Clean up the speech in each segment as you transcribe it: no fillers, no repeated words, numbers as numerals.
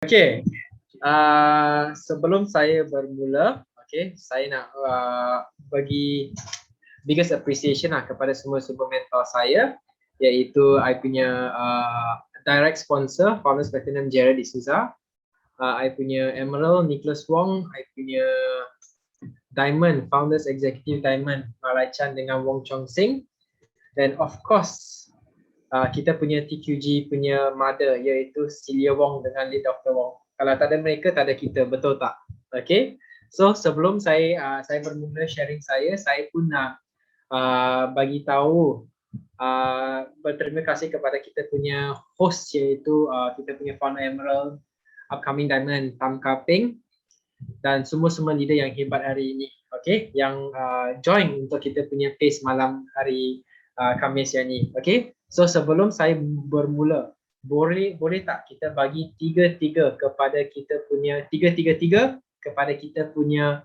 Okay, sebelum saya bermula, okay, saya nak bagi biggest appreciation lah kepada semua super mentor saya, iaitu I punya direct sponsor, Founders Platinum Jared D'Souza, I punya Emerald Nicholas Wong, I punya Diamond Founders Executive Diamond Malai Chan dengan Wong Chong Sing, dan of course kita punya TQG punya mother iaitu Celia Wong dengan Lead Dr. Wong. Kalau tak ada mereka, tak ada kita, betul tak? Okay. So sebelum saya bermula sharing saya pun nak bagi tahu berterima kasih kepada kita punya host iaitu kita punya founder Emerald, upcoming Diamond Tam Kaping, dan semua leader yang hebat hari ini. Okay, yang join untuk kita punya pace malam hari Khamis yang ni. Okay. So sebelum saya bermula, boleh tak kita bagi tiga kepada kita punya kepada kita punya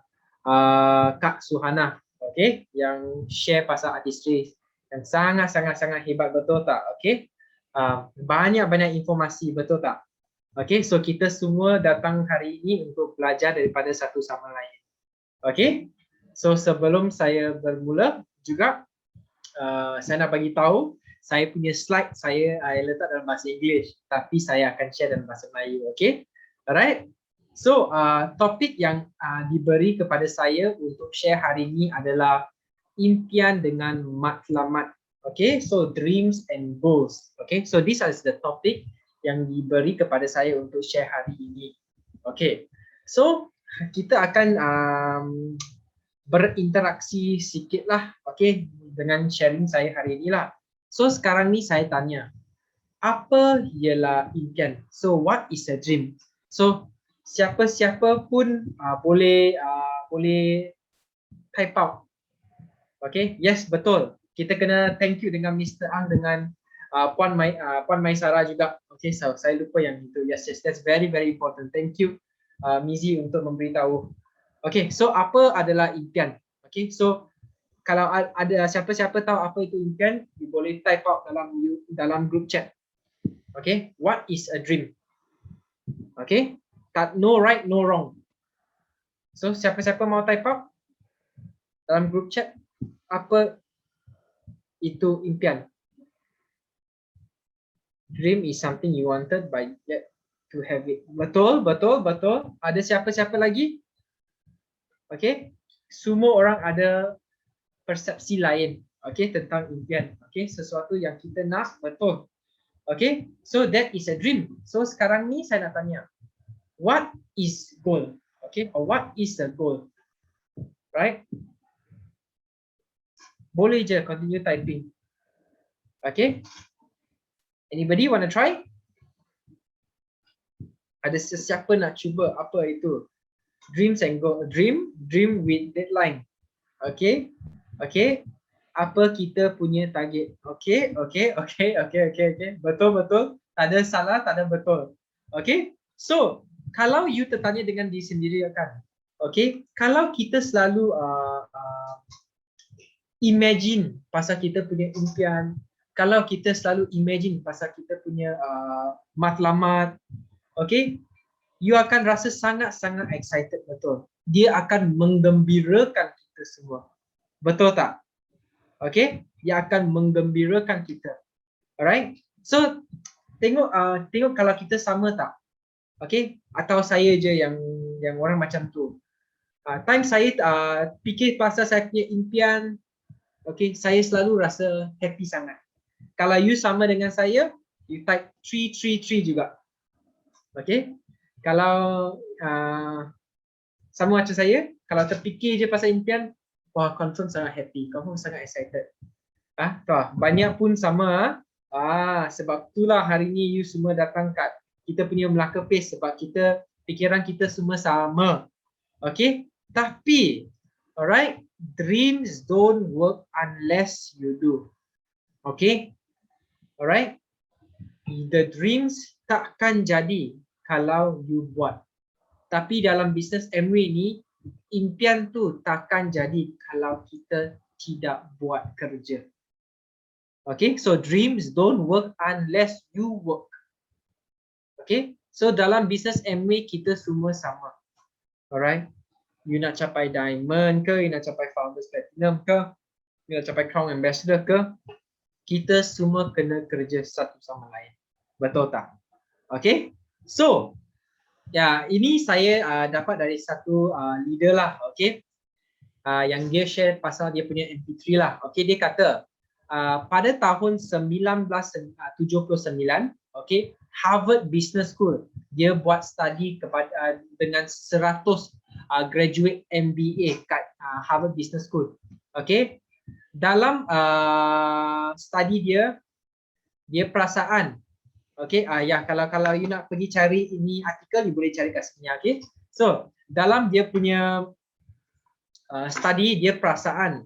Kak Suhana, okay, yang share pasal artistry yang sangat hebat, betul tak? Okay, banyak informasi, betul tak? Okay, so kita semua datang hari ini untuk belajar daripada satu sama lain. Okay, so sebelum saya bermula juga, saya nak bagi tahu saya punya slide saya letak dalam bahasa Inggeris, tapi saya akan share dalam bahasa Melayu. Okay, alright. So topik yang diberi kepada saya untuk share hari ini adalah impian dengan matlamat. Okay, so dreams and goals. Okay, so this is the topic yang diberi kepada saya untuk share hari ini. Okay, so kita akan berinteraksi sikit lah, okay, dengan sharing saya hari ini lah. So sekarang ni saya tanya, apa ialah impian? So what is a dream? So siapa-siapa pun boleh type out. Okay, yes, betul. Kita kena thank you dengan Mr. Ang dengan Puan Maisara juga. Okay, so saya lupa yang itu. Yes, that's very important. Thank you Mizi untuk memberitahu. Okay, so apa adalah impian? Okay, so kalau ada siapa-siapa tahu apa itu impian, you boleh type out dalam group chat. Okay, what is a dream? Okay, no right, no wrong. So siapa-siapa mau type out dalam group chat, apa itu impian? Dream is something you wanted but yet to have it. Betul. Ada siapa-siapa lagi? Okay, semua orang ada persepsi lain, okay, tentang impian. Okay, sesuatu yang kita nak, betul. Okay, so that is a dream. So sekarang ni saya nak tanya, what is goal? Okay, or what is the goal? Right? Boleh je continue typing. Okay, anybody wanna try? Ada sesiapa nak cuba apa itu dreams and goal? Dream with deadline. Okay, apa kita punya target? Okay. Betul. Tak ada salah, tak ada betul. Okay, so kalau you tertanya dengan diri sendiri kan, okay, kalau kita selalu imagine pasal kita punya impian, kalau kita selalu imagine pasal kita punya matlamat, okay, you akan rasa sangat excited, betul. Dia akan menggembirakan kita semua. Betul tak? Okay, dia akan menggembirakan kita. Alright. So tengok kalau kita sama tak? Okay, atau saya je yang orang macam tu. Time saya fikir pasal saya punya impian, okay, saya selalu rasa happy sangat. Kalau you sama dengan saya, you type 333 juga. Okay, kalau sama macam saya, kalau terfikir je pasal impian, wah, confirm sangat happy, confirm sangat excited. Banyak pun sama. Sebab itulah hari ni you semua datang kat kita punya Melaka Pace, sebab fikiran kita semua sama. Okay, tapi alright, dreams don't work unless you do. Okay, alright, the dreams takkan jadi kalau you buat. Tapi dalam bisnes Amway ni, impian tu takkan jadi kalau kita tidak buat kerja. Okay, so dreams don't work unless you work. Okay, So dalam bisnes Amway kita semua sama. Alright. You nak capai diamond ke, you nak capai founders platinum ke, you nak capai crown ambassador ke, kita semua kena kerja satu sama lain. Betul tak? Okay. So ya, ini saya dapat dari satu leader lah, okay. Yang dia share pasal dia punya MP3 lah. Okay, dia kata pada tahun 1979, okay, Harvard Business School dia buat study kepada dengan 100 graduate MBA kat Harvard Business School. Okay, dalam study dia perasaan. Okay, ya kalau you nak pergi cari ini artikel, you boleh cari kat sini. Okay, so dalam dia punya study dia perasaan,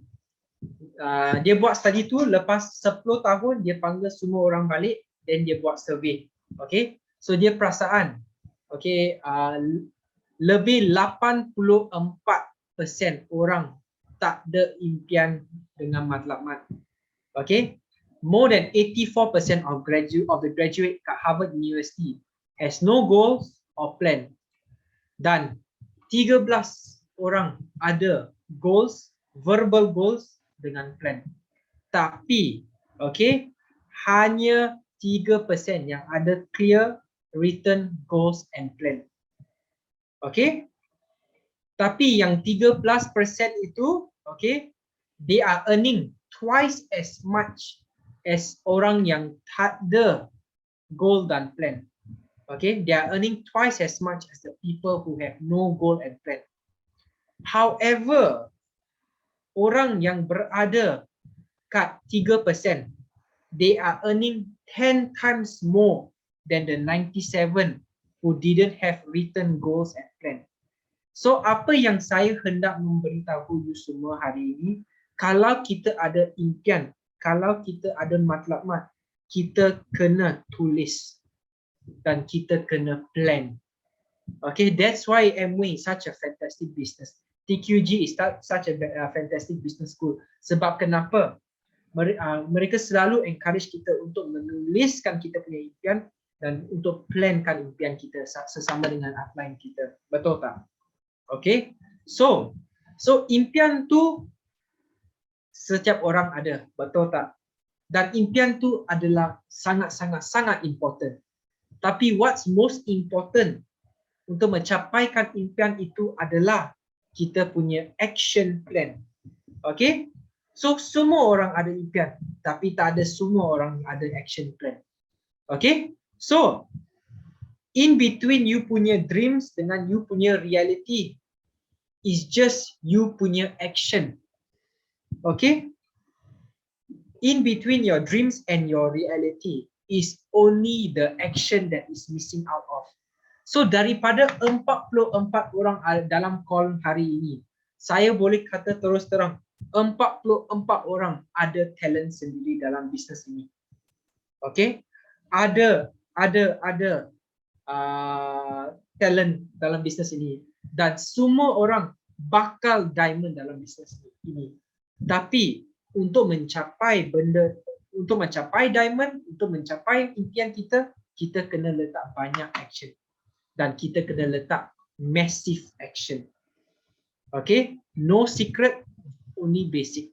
dia buat study tu lepas 10 tahun dia panggil semua orang balik dan dia buat survey. Okay, so dia perasaan, okay, lebih 84% orang tak ada impian dengan matlamat. Okay. More than 84% of the graduate kat Harvard University has no goals or plan. Dan 13 orang ada goals, verbal goals dengan plan. Tapi, okay, hanya 3% yang ada clear written goals and plan. Okay. Tapi yang 13% itu, okay, they are earning twice as much as orang yang tak ada goal dan plan. Okay, they are earning twice as much as the people who have no goal and plan. However, orang yang berada kat 3%, they are earning 10 times more than the 97 who didn't have written goals and plan. So apa yang saya hendak memberitahu you semua hari ini, kalau kita ada impian, kalau kita ada matlamat, kita kena tulis dan kita kena plan. Okay, that's why Amway is such a fantastic business. TQG is such a fantastic business school. Sebab kenapa? Mereka selalu encourage kita untuk menuliskan kita punya impian dan untuk plankan impian kita sesama dengan upline kita. Betul tak? Okay, so impian tu setiap orang ada, betul tak? Dan impian tu adalah sangat important. Tapi what's most important untuk mencapaikan impian itu adalah kita punya action plan. Okay? So semua orang ada impian, tapi tak ada semua orang ada action plan. Okay? So in between you punya dreams dengan you punya reality is just you punya action. Okay? In between your dreams and your reality is only the action that is missing out of. So daripada 44 orang dalam call hari ini, saya boleh kata terus terang, 44 orang ada talent sendiri dalam bisnes ini. Okay? Ada talent dalam bisnes ini dan semua orang bakal diamond dalam bisnes ini. Tapi untuk mencapai diamond, untuk mencapai impian kita, kita kena letak banyak action dan kita kena letak massive action. Okay, no secret, only basic.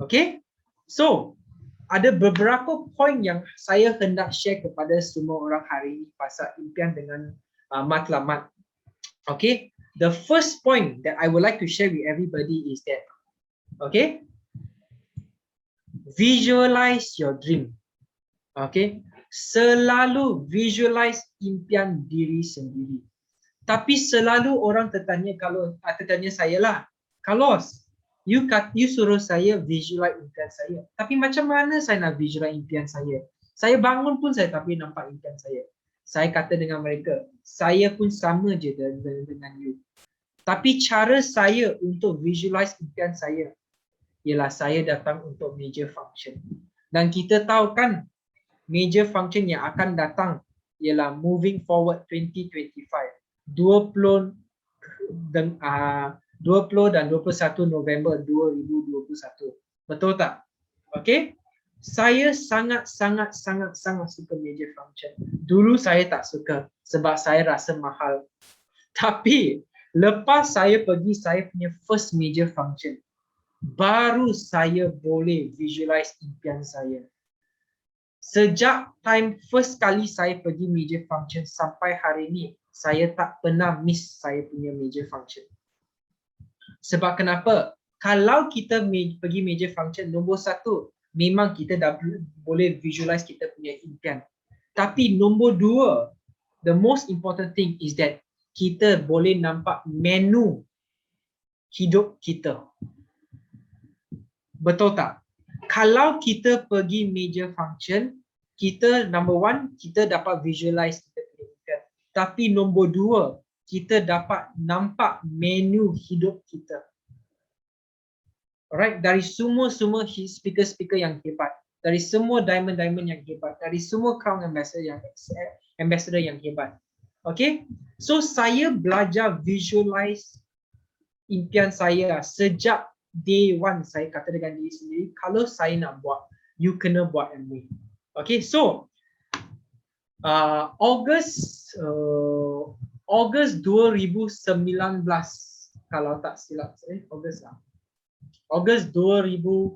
Okay, so ada beberapa point yang saya hendak share kepada semua orang hari ini pasal impian dengan matlamat. Okay, the first point that I would like to share with everybody is that, okay, visualize your dream. Okay, selalu visualize impian diri sendiri. Tapi selalu orang tertanya saya lah, Carlos, you suruh saya visualize impian saya. Tapi macam mana saya nak visualize impian saya? Saya bangun pun saya tapi nampak impian saya. Saya kata dengan mereka, saya pun sama je dengan you. Tapi cara saya untuk visualize impian saya ialah saya datang untuk major function. Dan kita tahu kan major function yang akan datang ialah moving forward 2025. 20 dan 21 November 2021. Betul tak? Okay? Saya sangat suka major function. Dulu saya tak suka sebab saya rasa mahal. Tapi lepas saya pergi saya punya first major function, baru saya boleh visualize impian saya. Sejak time first kali saya pergi major function sampai hari ini, saya tak pernah miss saya punya major function. Sebab kenapa? Kalau kita pergi major function, nombor satu, memang kita dah boleh visualize kita punya impian. Tapi nombor dua, the most important thing is that kita boleh nampak menu hidup kita. Betul tak? Kalau kita pergi major function, kita number one, kita dapat visualize kita punya impian. Tapi nombor dua, kita dapat nampak menu hidup kita. Alright, dari semua speaker yang hebat, dari semua diamond yang hebat, dari semua crown ambassador yang hebat. Okay, so saya belajar visualize impian saya sejak day one. Saya kata dengan diri sendiri, kalau saya nak buat, you kena buat Amway. Okay, so August 2019, kalau tak silap saya, August 2020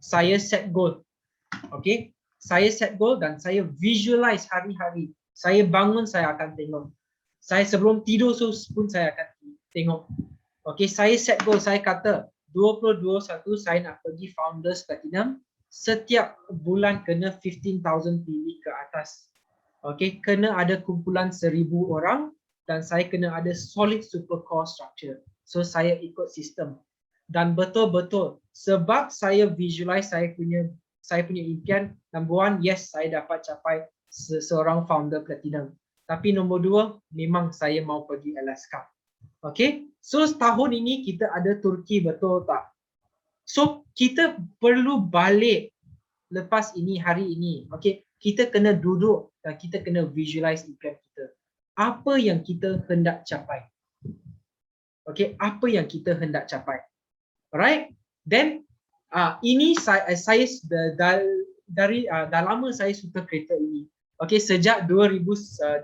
saya set goal. Okay, saya set goal dan saya visualize hari-hari. Saya bangun, saya akan tengok. Saya sebelum tidur pun saya akan tengok. Okay, saya set goal, saya kata 2021 saya nak pergi Founders Platinum. Setiap bulan kena 15,000 pilih ke atas. Okay, kena ada kumpulan 1,000 orang dan saya kena ada solid super core structure. So saya ikut sistem. Dan betul-betul sebab saya visualize saya punya impian, number one, yes, saya dapat capai seorang founder platinum. Tapi nombor dua, memang saya mau pergi Alaska. Okay, so tahun ini kita ada Turki, betul tak? So kita perlu balik lepas ini, hari ini. Okay, kita kena duduk dan kita kena visualize impian kita. Apa yang kita hendak capai? Okay, apa yang kita hendak capai? Alright, then ini saya dari dah lama saya suka kereta ini. Okay, sejak 2019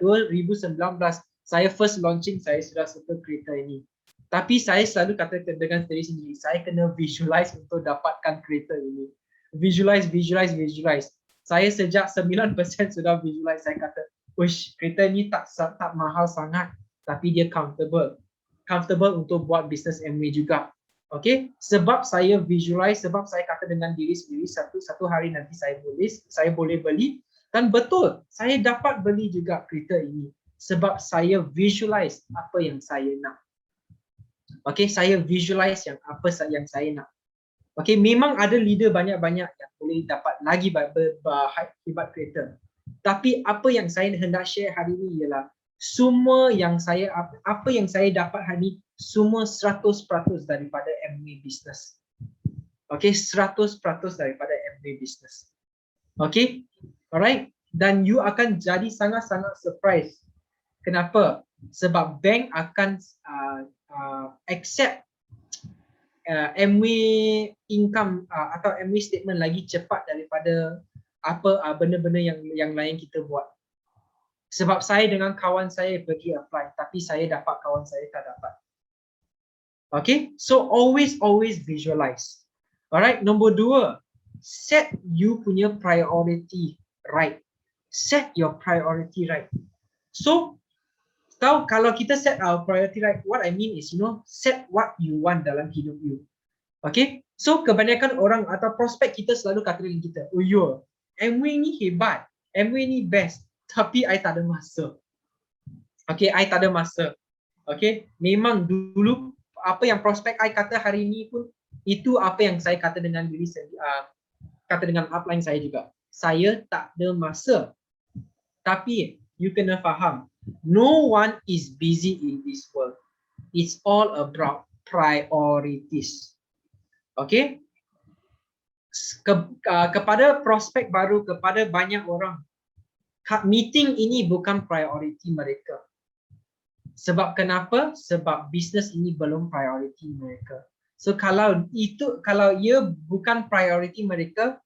saya first launching, saya sudah suka kereta ini. Tapi saya selalu kata dengan diri sendiri, saya kena visualize untuk dapatkan kereta ini. Visualize. Saya sejak 9% sudah visualize. Saya kata, wish, kereta ini tak mahal sangat, tapi dia comfortable untuk buat bisnes Amway juga. Okay, sebab saya visualize, sebab saya kata dengan diri sendiri satu hari nanti saya boleh beli. Dan betul, saya dapat beli juga kereta ini sebab saya visualize apa yang saya nak. Okay, saya visualize apa yang saya nak. Okay, memang ada leader banyak-banyak yang boleh dapat lagi hebat kereta. Tapi apa yang saya hendak share hari ini ialah semua yang apa yang saya dapat hari ini semua 100% daripada Amway Business. Okay, 100% daripada Amway Business. Okay, alright. Dan you akan jadi sangat-sangat surprise. Kenapa? Sebab bank akan accept Amway income atau Amway statement lagi cepat daripada apa benda-benda yang lain kita buat. Sebab saya dengan kawan saya pergi apply, tapi saya dapat, kawan saya tak dapat. Okay, so always visualize. Alright, nombor dua, set you punya priority right. Set your priority right. So, tahu kalau kita set our priority right, what I mean is, set what you want dalam hidup you. Okay, so kebanyakan orang atau prospek kita selalu kata dengan kita, oh yo, Amway ni hebat, Amway ni best, tapi I tak ada masa. Okay, I tak ada masa. Okay, memang dulu apa yang prospek I kata hari ini pun itu apa yang saya kata dengan diri sendiri, kata dengan upline saya juga. Saya tak ada masa. Tapi you kena faham, no one is busy in this world. It's all about priorities. Okay? Kepada prospek baru, kepada banyak orang, meeting ini bukan priority mereka. Sebab kenapa? Sebab bisnes ini belum priority mereka. So kalau ia bukan priority mereka,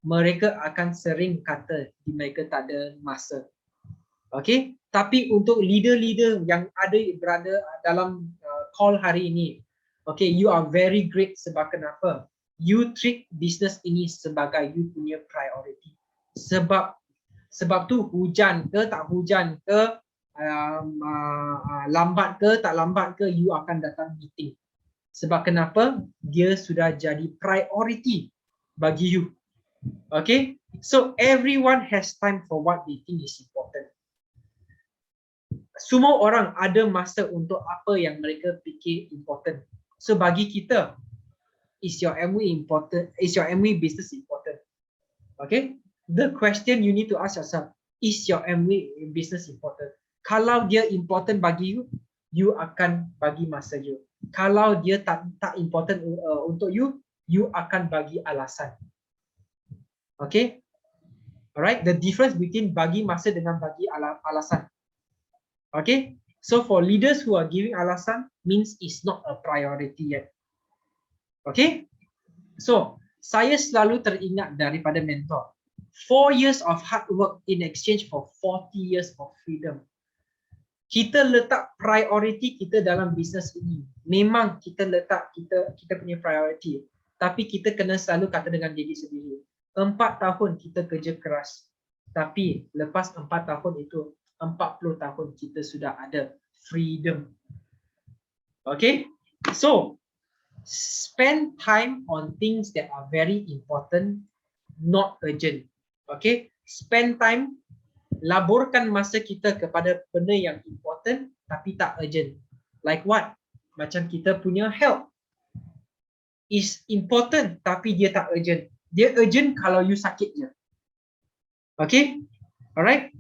mereka akan sering kata mereka tak ada masa. Okay, tapi untuk leader-leader yang berada dalam call hari ini, okay, you are very great sebab kenapa? You treat business ini sebagai you punya priority. Sebab tu hujan ke tak hujan ke, lambat ke tak lambat ke, you akan datang meeting. Sebab kenapa? Dia sudah jadi priority bagi you. Okay, so everyone has time for what they think is important. Semua orang ada masa untuk apa yang mereka fikir important. So bagi kita, is your MWE important? Is your MWE business important? Okay, the question you need to ask yourself, is your MWE business important? Kalau dia important bagi you, you akan bagi masa you. Kalau dia tak important untuk you, you akan bagi alasan. Okay, alright, the difference between bagi masa dengan bagi alasan. Okay, so for leaders who are giving alasan means it's not a priority yet. Okay, so saya selalu teringat daripada mentor. 4 years of hard work in exchange for 40 years of freedom. Kita letak priority kita dalam bisnes ini. Memang kita letak kita punya priority. Tapi kita kena selalu kata dengan diri sendiri. 4 tahun kita kerja keras. Tapi lepas 4 tahun itu, 40 tahun kita sudah ada freedom. Okay, so spend time on things that are very important, not urgent. Okay, spend time, laburkan masa kita kepada benda yang important tapi tak urgent. Like what? Macam kita punya health is important tapi dia tak urgent. Dia urgent kalau you sakit je. Okay, alright.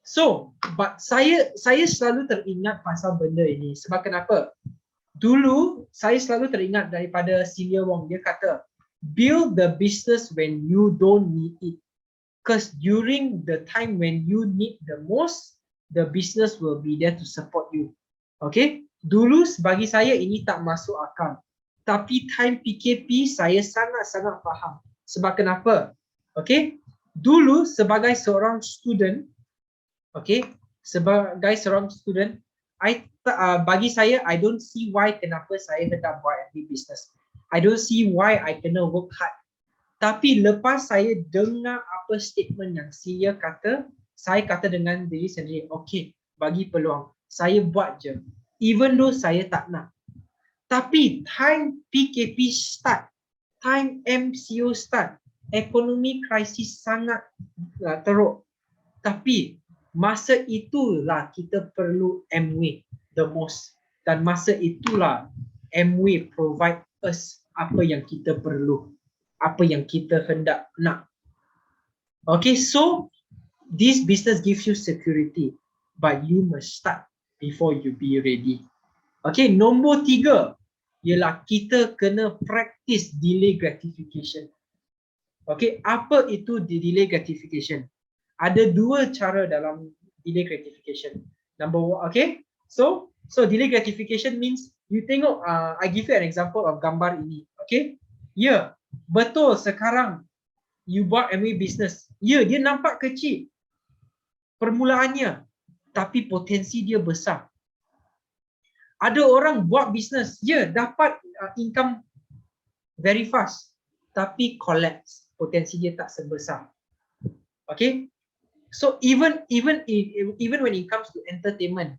So, but saya selalu teringat pasal benda ini. Sebab kenapa? Dulu saya selalu teringat daripada Senior Wong. Dia kata, build the business when you don't need it. Because during the time when you need the most, the business will be there to support you. Okay? Dulu bagi saya ini tak masuk akal. Tapi time PKP saya sangat-sangat faham. Sebab kenapa? Okay? Dulu sebagai seorang student, okay, sebagai seorang student, bagi saya, I don't see why kenapa saya hendak buat MBA business. I don't see why I kena work hard. Tapi lepas saya dengar apa statement yang CEO kata, saya kata dengan diri sendiri, okay, bagi peluang, saya buat je. Even though saya tak nak. Tapi time PKP start, time MCO start, ekonomi krisis sangat teruk. Tapi masa itulah kita perlu MWE the most. Dan masa itulah MWE provide us apa yang kita perlu, apa yang kita hendak nak. Okay, so this business gives you security, but you must start before you be ready. Okay, nombor 3 ialah kita kena practice delay gratification. Okay, apa itu delay gratification? Ada 2 cara dalam delay gratification. Number 1, okay, so delay gratification means you tengok, I give you an example of gambar ini. Okay, ya, betul sekarang you buat MWE business. Ya, dia nampak kecil permulaannya, tapi potensi dia besar. Ada orang buat business, ya, dapat income very fast, tapi collapse, potensi dia tak sebesar. Okay, so even when it comes to entertainment,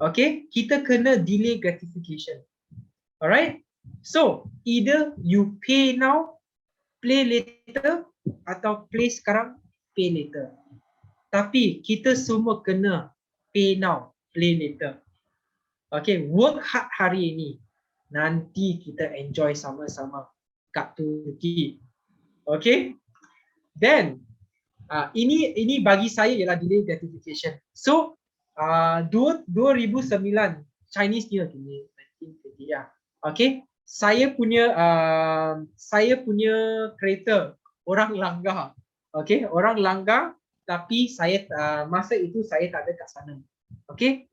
okay, kita kena delay gratification. Alright, so either you pay now, play later, atau play sekarang, pay later. Tapi kita semua kena pay now, play later. Okay, work hard hari ini, nanti kita enjoy sama-sama kat Turki. Okay, then ini bagi saya ialah delay gratification. So 2009 Chinese New Year, 1920 ya. Okay, saya punya kereta orang langgar. Okay, orang langgar, tapi saya masa itu saya tak ada kat sana. Okay,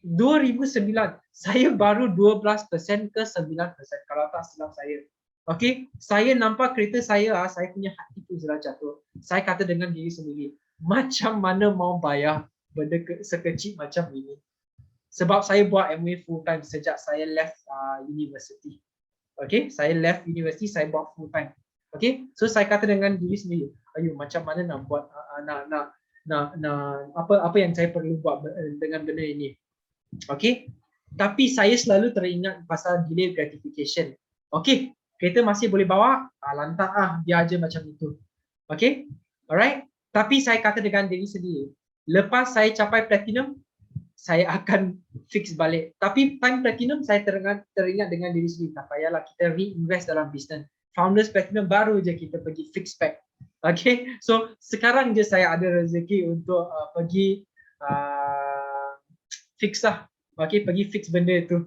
2009 saya baru 12% ke 9% kalau tak silap saya. Okey, saya nampak kereta saya, saya punya hati tu sudah jatuh. Saya kata dengan diri sendiri, macam mana mau bayar benda sekecil macam ini? Sebab saya buat MA full time sejak saya left university. Okay, saya left university, saya buat full time. Okay, so saya kata dengan diri sendiri, ayo macam mana nak buat apa yang saya perlu buat dengan benda ini. Okay, tapi saya selalu teringat pasal delay gratification. Okay, kereta masih boleh bawa, lantak dia aja macam itu. Okay, alright. Tapi saya kata dengan diri sendiri, lepas saya capai platinum, saya akan fix balik. Tapi time platinum saya teringat dengan diri sendiri, tak payahlah kita reinvest dalam bisnes. Founders platinum baru je kita pergi fix pack. Okay, so sekarang je saya ada rezeki untuk pergi fix lah. Okay, pergi fix benda itu.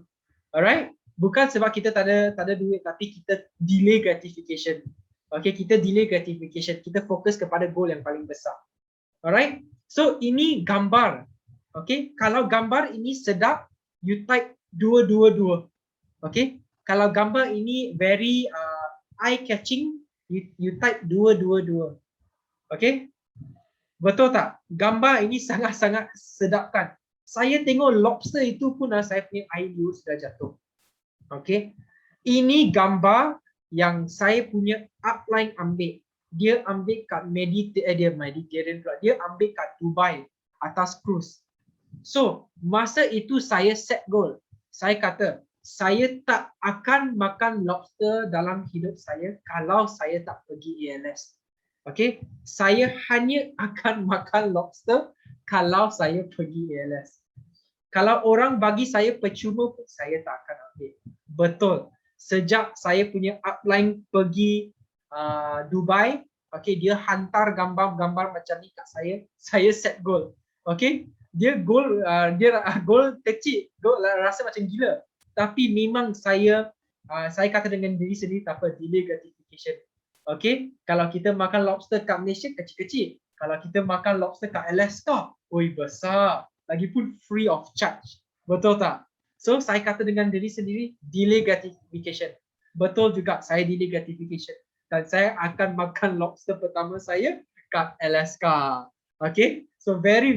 Alright, bukan sebab kita tak ada duit, tapi kita delay gratification. Okay, kita delay gratification. Kita fokus kepada goal yang paling besar. Alright, so ini gambar. Okay, kalau gambar ini sedap, you type 222. Okay, kalau gambar ini very eye catching, you type 222. Okay, betul tak? Gambar ini sangat-sangat sedapkan. Saya tengok lobster itu pun saya punya air liur sudah jatuh. Okay, ini gambar yang saya punya upline ambil. Dia ambil kat Mediterranean pula. Dia ambil kat Dubai atas cruise. So, masa itu saya set goal. Saya kata, saya tak akan makan lobster dalam hidup saya kalau saya tak pergi ALS. Okay, saya hanya akan makan lobster kalau saya pergi ALS. Kalau orang bagi saya percuma pun saya tak akan ambil. Betul. Sejak saya punya upline pergi Dubai, okay, dia hantar gambar-gambar macam ni kat saya set goal. Okay, dia goal kecil, goal rasa macam gila. Tapi memang saya kata dengan diri sendiri, tak apa, delay gratification. Okay, kalau kita makan lobster kat Malaysia kecil-kecil, kalau kita makan lobster kat Alaska, oi besar, lagipun free of charge. Betul tak? So saya kata dengan diri sendiri, delay gratification. Betul juga, saya delay gratification. Dan saya akan makan lobster pertama saya kat Alaska. Okay, so very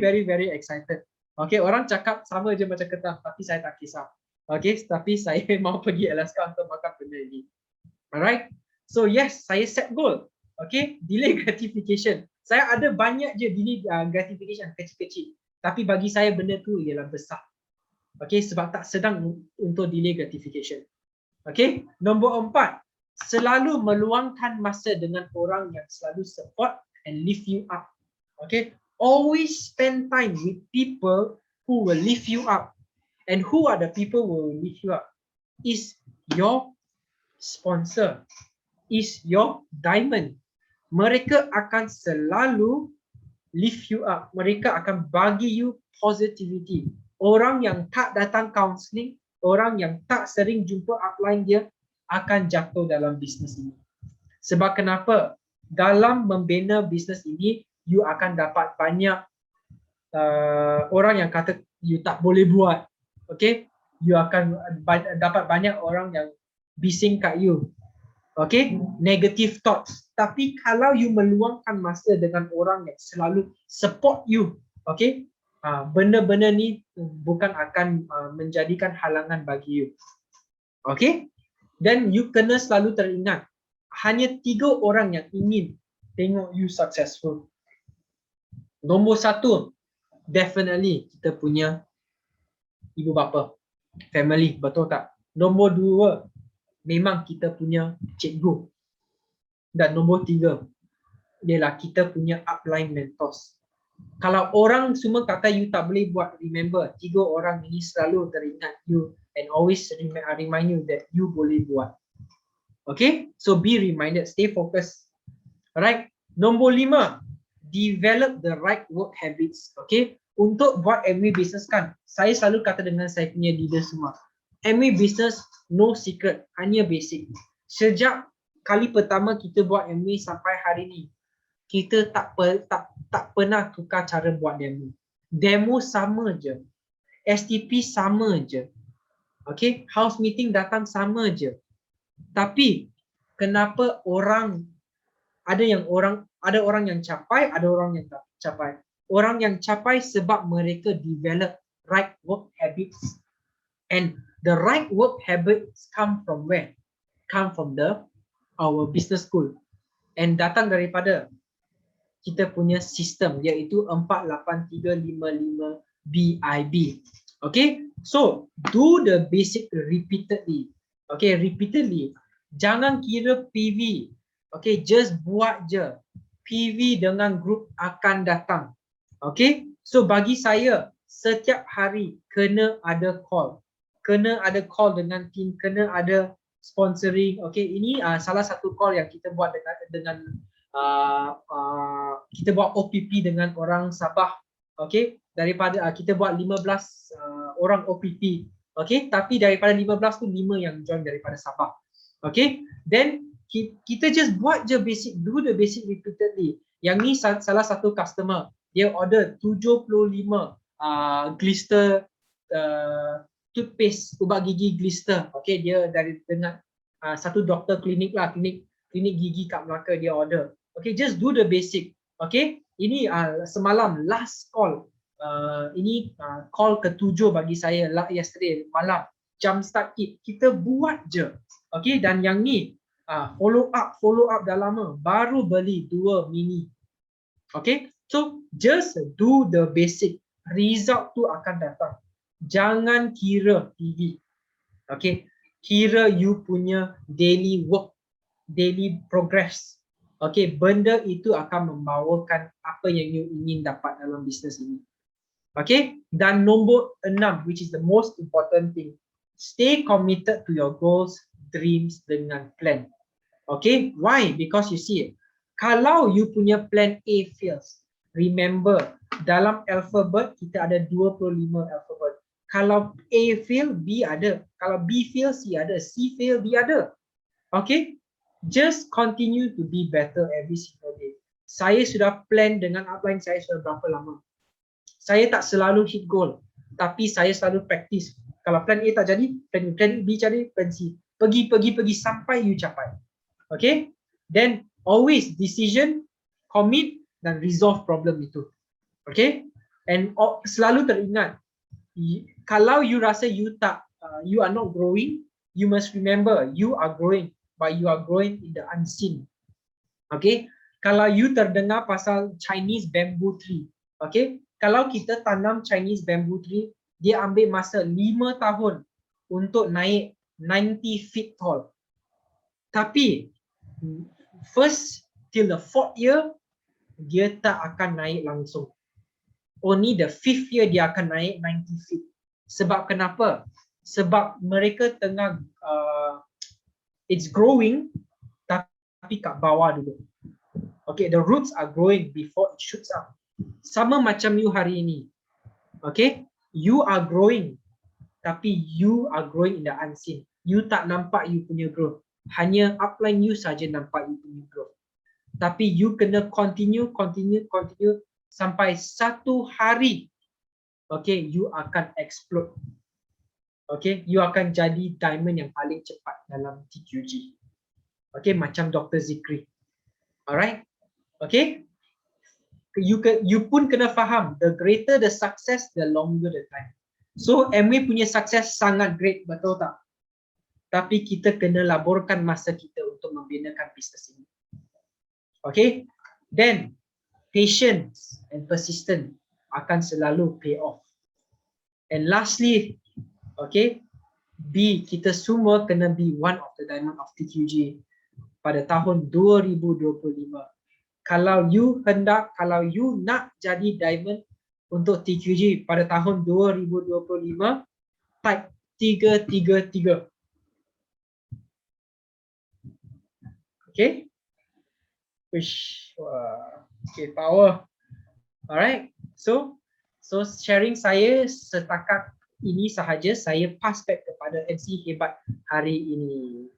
excited. Okay, orang cakap sama je macam ketang, tapi saya tak kisah. Okay, tapi saya mau pergi Alaska untuk makan benda ini. Alright, so yes, saya set goal. Okay, delay gratification. Saya ada banyak je delay gratification kecil-kecil. Tapi bagi saya benda tu ialah besar. Okay, sebab tak sedang untuk delay gratification. Okay, nombor 4. Selalu meluangkan masa dengan orang yang selalu support and lift you up. Okay, always spend time with people who will lift you up. And who are the people who will lift you up? Is your sponsor, is your diamond. Mereka akan selalu lift you up. Mereka akan bagi you positivity. Orang yang tak datang counselling, orang yang tak sering jumpa upline dia akan jatuh dalam bisnes ini. Sebab kenapa? Dalam membina bisnes ini, you akan dapat banyak orang yang kata you tak boleh buat. Okay? You akan dapat banyak orang yang bising kat you. Okay? Negative thoughts. Tapi kalau you meluangkan masa dengan orang yang selalu support you, okay? Benda-benda ni bukan akan menjadikan halangan bagi you. Okay? Dan you kena selalu teringat, hanya 3 orang yang ingin tengok you successful. Nombor 1, definitely kita punya ibu bapa, family, betul tak? Nombor 2, memang kita punya cikgu. Dan nombor 3, ialah kita punya upline mentors. Kalau orang semua kata you tak boleh buat, remember 3 orang ini selalu teringat you and always remind you that you boleh buat. Okay, so be reminded, stay focused. Alright, nombor 5, develop the right work habits. Okay, untuk buat MA business kan, saya selalu kata dengan saya punya leader semua, MA business no secret, hanya basic. Sejak kali pertama kita buat MA sampai hari ni, kita tak pernah tukar cara buat demo. Demo sama je. STP sama je. Okay, house meeting datang sama je. Tapi kenapa ada orang yang capai, ada orang yang tak capai. Orang yang capai sebab mereka develop right work habits. And the right work habits come from where? Come from our business school. And datang daripada kita punya sistem, iaitu 48355 BIB. Okay, so do the basic repeatedly. Okay, repeatedly. Jangan kira PV. Okay, just buat je. PV dengan group akan datang. Okay, so bagi saya, setiap hari kena ada call. Kena ada call dengan team, kena ada sponsoring. Okay, ini salah satu call yang kita buat dengan kita buat OPP dengan orang Sabah. Okay, daripada kita buat 15 orang OPP. Okay, tapi daripada 15 tu 5 yang join daripada Sabah. Okay, then kita just buat je basic, do the basic repeatedly. Yang ni salah satu customer, dia order 75 Glister toothpaste, ubat gigi Glister. Okay, dia dengan satu doktor klinik lah, klinik gigi kat Melaka, dia order. Okay, just do the basic. Okay, ini semalam last call. Ini call ke-7 bagi saya yesterday malam. Jump start kit, kita buat je. Okay, dan yang ni follow up dah lama, baru beli 2 mini. Okay, so just do the basic, result tu akan datang. Jangan kira TV. Okay, kira you punya daily work, daily progress. Okay, benda itu akan membawakan apa yang you ingin dapat dalam bisnes ini. Okay, dan nombor 6, which is the most important thing, stay committed to your goals, dreams dengan plan. Okay, why? Because you see, kalau you punya plan A fails, remember dalam alphabet kita ada 25 alphabet. Kalau A fail, B ada. Kalau B fail, C ada. C fail, D ada. Okay, just continue to be better every single day. Saya sudah plan dengan upline saya sudah berapa lama. Saya tak selalu hit goal, tapi saya selalu practice. Kalau plan A tak jadi, plan B jadi, plan C. Pergi sampai you capai. Okay, then always decision, commit dan resolve problem itu. Okay, and selalu teringat, kalau you rasa you are not growing, you must remember you are growing, but you are growing in the unseen. Okay, kalau you terdengar pasal Chinese bamboo tree, okay, kalau kita tanam Chinese bamboo tree, dia ambil masa 5 tahun untuk naik 90 feet tall. Tapi first till the 4th year, dia tak akan naik langsung. Only the 5th year dia akan naik 90 feet. Sebab kenapa? Sebab mereka tengah it's growing tapi kat bawah dulu. Okay, the roots are growing before it shoots up. Sama macam you hari ini. Okay, you are growing tapi you are growing in the unseen. You tak nampak you punya growth. Hanya upline you saja nampak you punya growth. Tapi you kena continue sampai satu hari, okay, you akan explode. Okay, you akan jadi diamond yang paling cepat dalam TQG. Okay, macam Dr. Zikri. Alright, okay. You pun kena faham, the greater the success, the longer the time. So Amway punya success sangat great, betul tak? Tapi kita kena laburkan masa kita untuk membinakan bisnes ini. Okay, then patience and persistence akan selalu pay off. And lastly, okay, B, kita semua kena be one of the diamond of TQG pada tahun 2025. Kalau you nak jadi diamond untuk TQG pada tahun 2025, type 333. Okay, okay, power. Alright, so sharing saya setakat ini sahaja. Saya pass back kepada MC hebat hari ini.